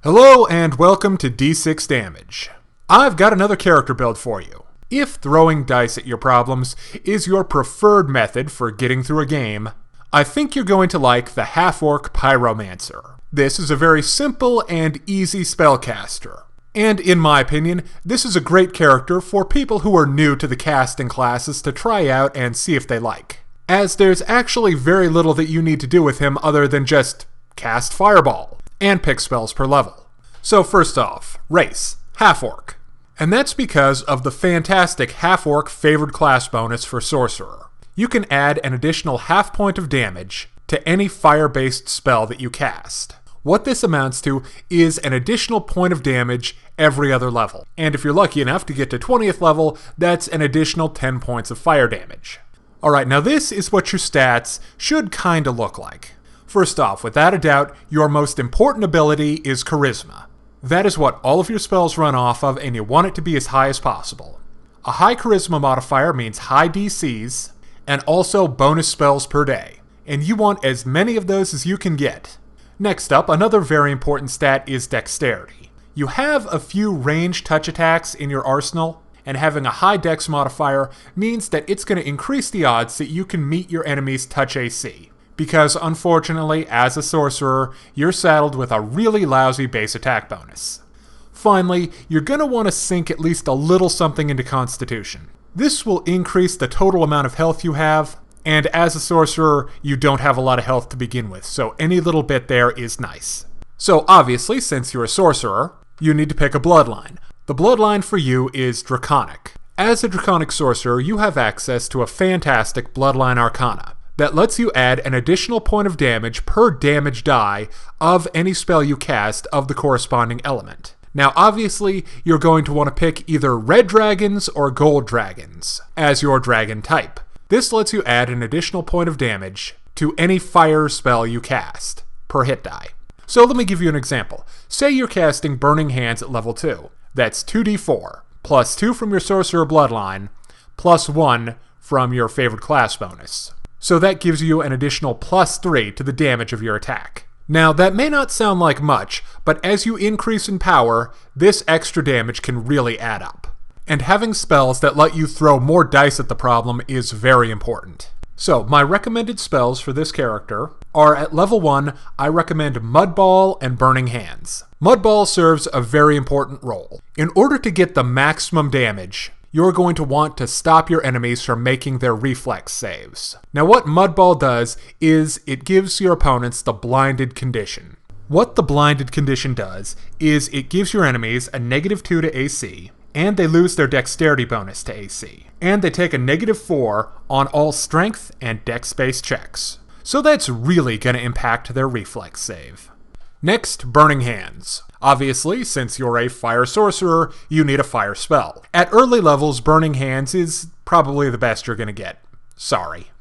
Hello and welcome to D6 Damage. I've got another character build for you. If throwing dice at your problems is your preferred method for getting through a game, I think you're going to like the Half-Orc Pyromancer. This is a very simple and easy spellcaster. And in my opinion, this is a great character for people who are new to the casting classes to try out and see if they like, as there's actually very little that you need to do with him other than just cast Fireball and pick spells per level. So first off, race, Half-Orc. And that's because of the fantastic Half-Orc favored class bonus for Sorcerer. You can add an additional half point of damage to any fire-based spell that you cast. What this amounts to is an additional point of damage every other level. And if you're lucky enough to get to 20th level, that's an additional 10 points of fire damage. Alright, now this is what your stats should kinda look like. First off, without a doubt, your most important ability is Charisma. That is what all of your spells run off of, and you want it to be as high as possible. A high Charisma modifier means high DCs, and also bonus spells per day. And you want as many of those as you can get. Next up, another very important stat is Dexterity. You have a few ranged touch attacks in your arsenal, and having a high Dex modifier means that it's going to increase the odds that you can meet your enemy's touch AC. Because unfortunately, as a sorcerer, you're saddled with a really lousy base attack bonus. Finally, you're going to want to sink at least a little something into Constitution. This will increase the total amount of health you have, and as a sorcerer, you don't have a lot of health to begin with, so any little bit there is nice. So obviously, since you're a sorcerer, you need to pick a bloodline. The bloodline for you is Draconic. As a Draconic sorcerer, you have access to a fantastic Bloodline Arcana that lets you add an additional point of damage per damage die of any spell you cast of the corresponding element. Now obviously, you're going to want to pick either red dragons or gold dragons as your dragon type. This lets you add an additional point of damage to any fire spell you cast per hit die. So let me give you an example. Say you're casting Burning Hands at level 2. That's 2d4, plus 2 from your Sorcerer Bloodline, plus 1 from your favored class bonus. So that gives you an additional plus 3 to the damage of your attack. Now, that may not sound like much, but as you increase in power, this extra damage can really add up. And having spells that let you throw more dice at the problem is very important. So, my recommended spells for this character are at level 1, I recommend Mudball and Burning Hands. Mudball serves a very important role. In order to get the maximum damage, you're going to want to stop your enemies from making their reflex saves. Now what Mudball does is it gives your opponents the blinded condition. What the blinded condition does is it gives your enemies a -2 to AC, and they lose their Dexterity bonus to AC. And they take a -4 on all strength and dex-based checks. So that's really going to impact their reflex save. Next, Burning Hands. Obviously, since you're a fire sorcerer, you need a fire spell. At early levels, Burning Hands is probably the best you're going to get. Sorry.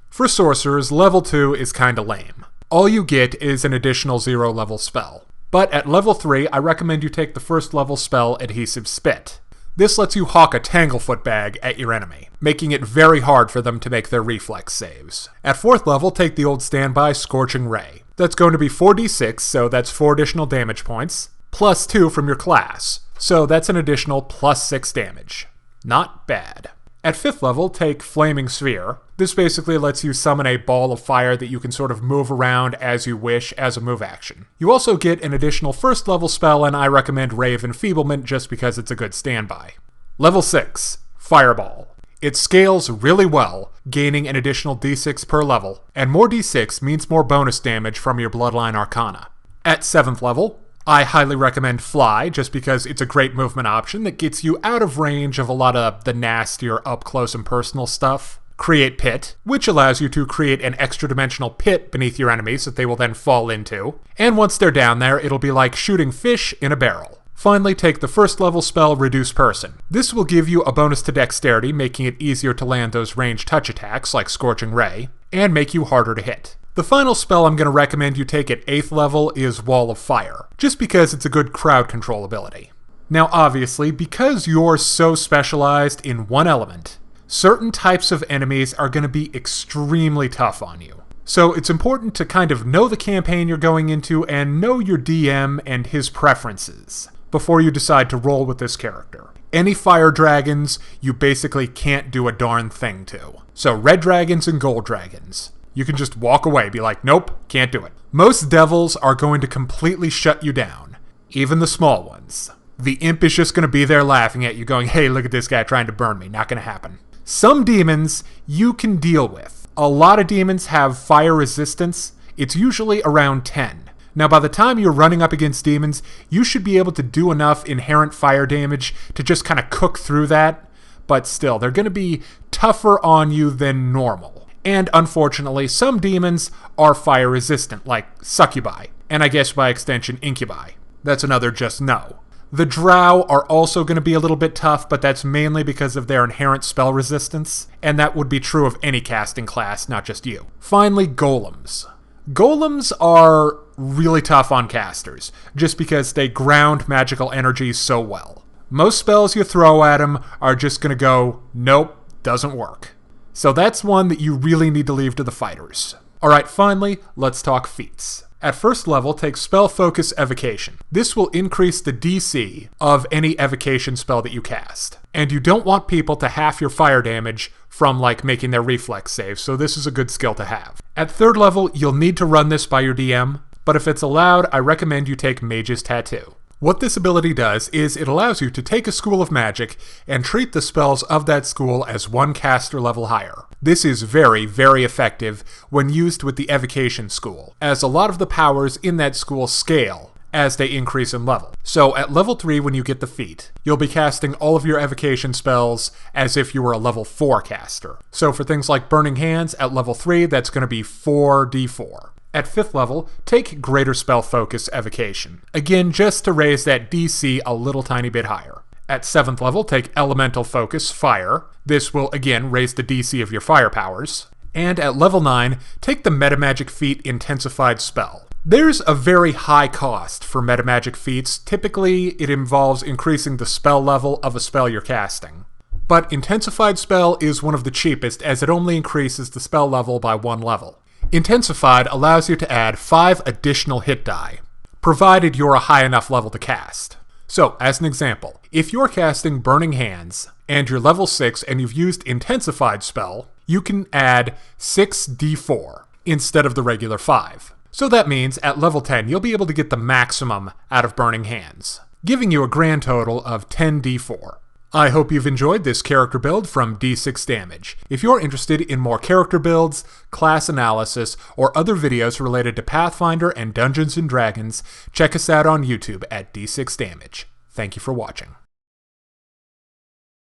For sorcerers, level 2 is kinda lame. All you get is an additional 0 level spell. But at level 3, I recommend you take the first level spell Adhesive Spit. This lets you hawk a Tanglefoot bag at your enemy, making it very hard for them to make their reflex saves. At 4th level, take the old standby Scorching Ray. That's going to be 4d6, so that's 4 additional damage points, plus 2 from your class, so that's an additional plus 6 damage. Not bad. At 5th level, take Flaming Sphere. This basically lets you summon a ball of fire that you can sort of move around as you wish as a move action. You also get an additional 1st level spell, and I recommend Ray of Enfeeblement just because it's a good standby. Level 6, Fireball. It scales really well, gaining an additional d6 per level, and more d6 means more bonus damage from your Bloodline Arcana. At 7th level, I highly recommend Fly, just because it's a great movement option that gets you out of range of a lot of the nastier up-close and personal stuff. Create Pit, which allows you to create an extra-dimensional pit beneath your enemies that they will then fall into, and once they're down there, it'll be like shooting fish in a barrel. Finally, take the 1st level spell Reduce Person. This will give you a bonus to Dexterity, making it easier to land those ranged touch attacks like Scorching Ray, and make you harder to hit. The final spell I'm going to recommend you take at 8th level is Wall of Fire, just because it's a good crowd control ability. Now obviously, because you're so specialized in one element, certain types of enemies are going to be extremely tough on you. So it's important to kind of know the campaign you're going into and know your DM and his preferences before you decide to roll with this character. Any fire dragons, you basically can't do a darn thing to. So red dragons and gold dragons, you can just walk away, be like, nope, can't do it. Most devils are going to completely shut you down, even the small ones. The imp is just going to be there laughing at you going, hey, look at this guy trying to burn me. Not going to happen. Some demons you can deal with. A lot of demons have fire resistance. It's usually around 10. Now, by the time you're running up against demons, you should be able to do enough inherent fire damage to just kind of cook through that. But still, they're going to be tougher on you than normal. And unfortunately, some demons are fire resistant, like succubi, and I guess by extension, incubi. That's another just no. The drow are also going to be a little bit tough, but that's mainly because of their inherent spell resistance, and that would be true of any casting class, not just you. Finally, golems. Golems are really tough on casters, just because they ground magical energy so well. Most spells you throw at them are just going to go, nope, doesn't work. So that's one that you really need to leave to the fighters. Alright, finally, let's talk feats. At first level, take Spell Focus Evocation. This will increase the DC of any evocation spell that you cast. And you don't want people to half your fire damage from like making their reflex saves, so this is a good skill to have. At third level, you'll need to run this by your DM, but if it's allowed, I recommend you take Mage's Tattoo. What this ability does is it allows you to take a school of magic and treat the spells of that school as one caster level higher. This is very, very effective when used with the evocation school, as a lot of the powers in that school scale as they increase in level. So at level 3 when you get the feat, you'll be casting all of your evocation spells as if you were a level 4 caster. So for things like Burning Hands at level 3, that's going to be 4d4. At 5th level, take Greater Spell Focus Evocation. Again, just to raise that DC a little tiny bit higher. At 7th level, take Elemental Focus Fire. This will again raise the DC of your fire powers. And at level 9, take the Metamagic Feat Intensified Spell. There's a very high cost for Metamagic feats. Typically, it involves increasing the spell level of a spell you're casting. But Intensified Spell is one of the cheapest, as it only increases the spell level by 1 level. Intensified allows you to add 5 additional hit die, provided you're a high enough level to cast. So, as an example, if you're casting Burning Hands, and you're level 6 and you've used Intensified Spell, you can add 6d4 instead of the regular 5. So that means at level 10 you'll be able to get the maximum out of Burning Hands, giving you a grand total of 10d4. I hope you've enjoyed this character build from D6 Damage. If you're interested in more character builds, class analysis, or other videos related to Pathfinder and Dungeons & Dragons, check us out on YouTube at D6 Damage. Thank you for watching.